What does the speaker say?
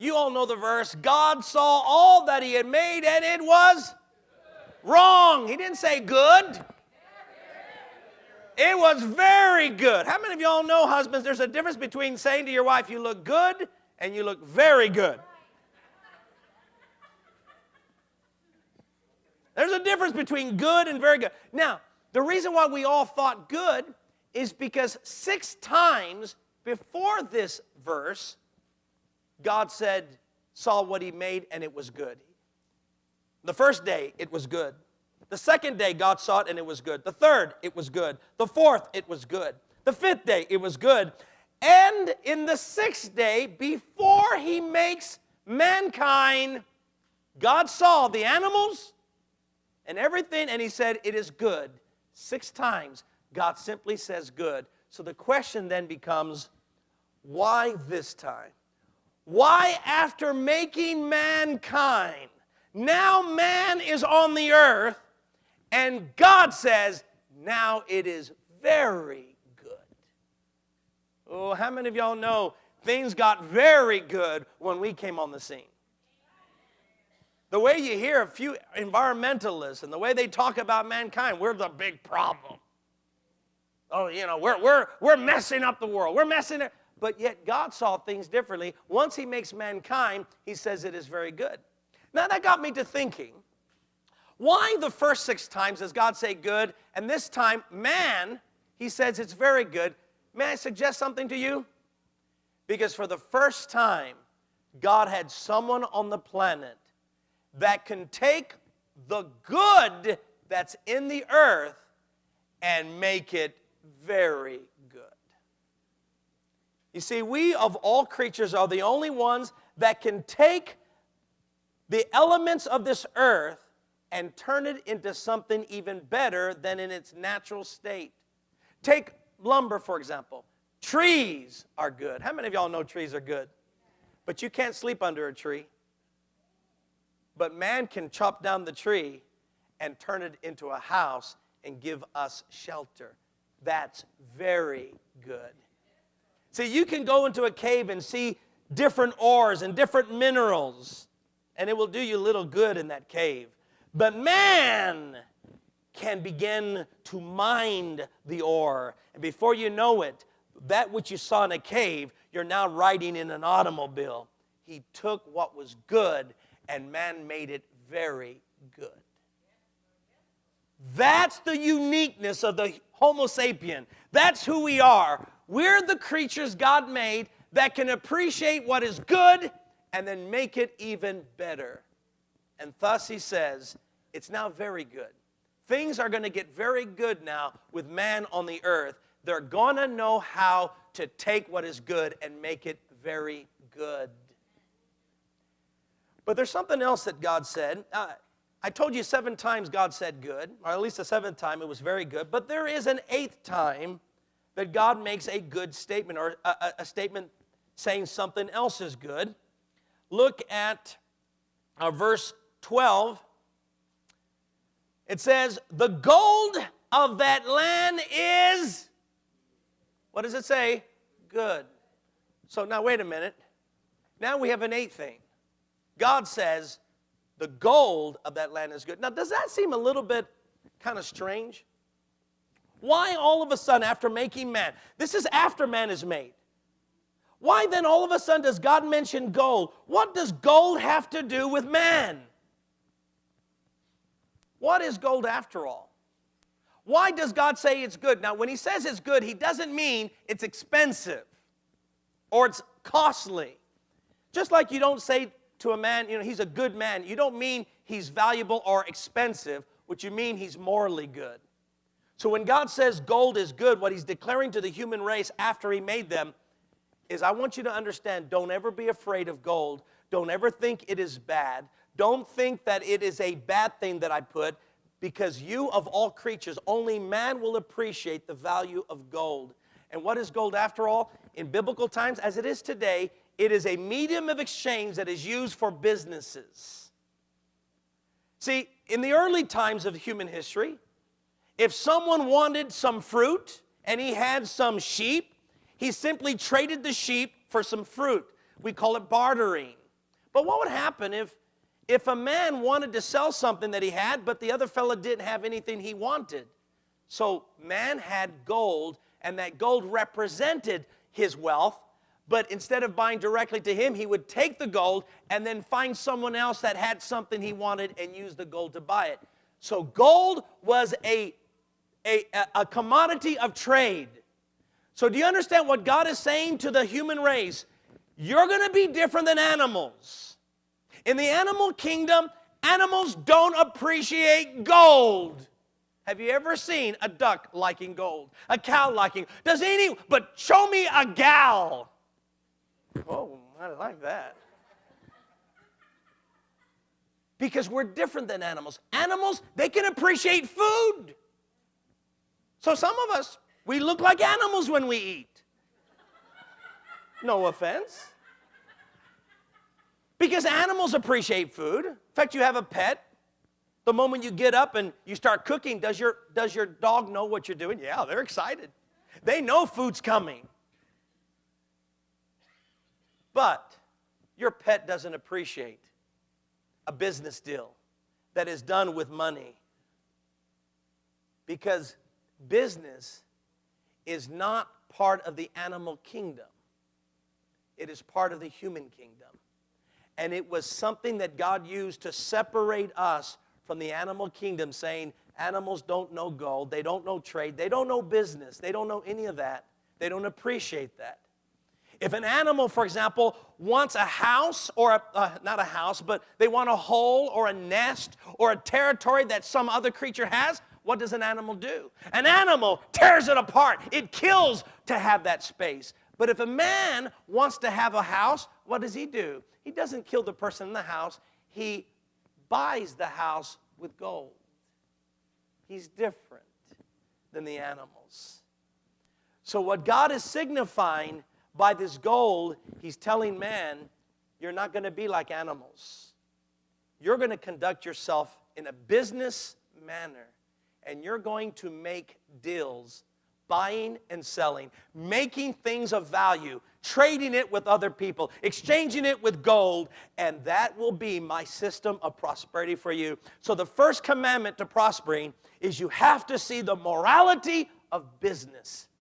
You all know the verse. God saw all that he had made, and it was wrong. He didn't say good. It was very good. How many of y'all know, husbands, there's a difference between saying to your wife, you look good, and you look very good. There's a difference between good and very good. Now, the reason why we all thought good is because 6 times before this verse, God saw what he made, and it was good. The first day, it was good. The second day, God saw it, and it was good. The third, it was good. The fourth, it was good. The fifth day, it was good. And in the 6th day, before he makes mankind, God saw the animals and everything, and he said, it is good. 6 times, God simply says good. So the question then becomes, why this time? Why, after making mankind, now man is on the earth, and God says, now it is very good. Oh, how many of y'all know things got very good when we came on the scene? The way you hear a few environmentalists and the way they talk about mankind, we're the big problem. Oh, you know, we're messing up the world. We're messing it. But yet God saw things differently. Once he makes mankind, he says it is very good. Now that got me to thinking, why the first 6 times does God say good, and this time, man, he says it's very good? May I suggest something to you? Because for the first time, God had someone on the planet that can take the good that's in the earth and make it very good. You see, we of all creatures are the only ones that can take the elements of this earth and turn it into something even better than in its natural state. Take lumber, for example. Trees are good. How many of y'all know trees are good? But you can't sleep under a tree. But man can chop down the tree and turn it into a house and give us shelter. That's very good. See, you can go into a cave and see different ores and different minerals, and it will do you little good in that cave. But man can begin to mine the ore. And before you know it, that which you saw in a cave, you're now riding in an automobile. He took what was good, and man made it very good. That's the uniqueness of the Homo sapien. That's who we are. We're the creatures God made that can appreciate what is good and then make it even better. And thus he says, it's now very good. Things are going to get very good now with man on the earth. They're going to know how to take what is good and make it very good. But there's something else that God said. I told you 7 times God said good, or at least the 7th time it was very good. But there is an 8th time that God makes a good statement, or a statement saying something else is good. Look at verse 12. It says, the gold of that land is, what does it say? Good. So now wait a minute. Now we have an 8th thing. God says, the gold of that land is good. Now, does that seem a little bit kind of strange? Why all of a sudden, after making man, this is after man is made. Why then all of a sudden does God mention gold? What does gold have to do with man? What is gold after all? Why does God say it's good? Now, when he says it's good, he doesn't mean it's expensive or it's costly. Just like you don't say to a man, you know, he's a good man. You don't mean he's valuable or expensive. What you mean, he's morally good. So when God says gold is good, what he's declaring to the human race after he made them is, I want you to understand, don't ever be afraid of gold. Don't ever think it is bad. Don't think that it is a bad thing that I put, because you of all creatures, only man will appreciate the value of gold. And what is gold after all? In biblical times, as it is today, it is a medium of exchange that is used for businesses. See, in the early times of human history, if someone wanted some fruit and he had some sheep, he simply traded the sheep for some fruit. We call it bartering. But what would happen if a man wanted to sell something that he had, but the other fella didn't have anything he wanted? So man had gold, and that gold represented his wealth, but instead of buying directly to him, he would take the gold and then find someone else that had something he wanted and use the gold to buy it. So gold was a commodity of trade. So do you understand what God is saying to the human race? You're going to be different than animals. In the animal kingdom, animals don't appreciate gold. Have you ever seen a duck liking gold? A cow liking? But show me a gal. Oh, I like that. Because we're different than animals. Animals, they can appreciate food. So some of us, we look like animals when we eat. No offense. Because animals appreciate food. In fact, you have a pet. The moment you get up and you start cooking, does your dog know what you're doing? Yeah, they're excited. They know food's coming. But your pet doesn't appreciate a business deal that is done with money. Because business is not part of the animal kingdom. It is part of the human kingdom. And it was something that God used to separate us from the animal kingdom, saying animals don't know gold, they don't know trade, they don't know business, they don't know any of that. They don't appreciate that. If an animal, for example, wants a house, or not a house, but they want a hole or a nest or a territory that some other creature has, what does an animal do? An animal tears it apart. It kills to have that space. But if a man wants to have a house, what does he do? He doesn't kill the person in the house. He buys the house with gold. He's different than the animals. So what God is signifying by this gold, he's telling man, you're not going to be like animals. You're going to conduct yourself in a business manner, and you're going to make deals, buying and selling, making things of value, trading it with other people, exchanging it with gold, and that will be my system of prosperity for you. So the first commandment to prospering is you have to see the morality of business.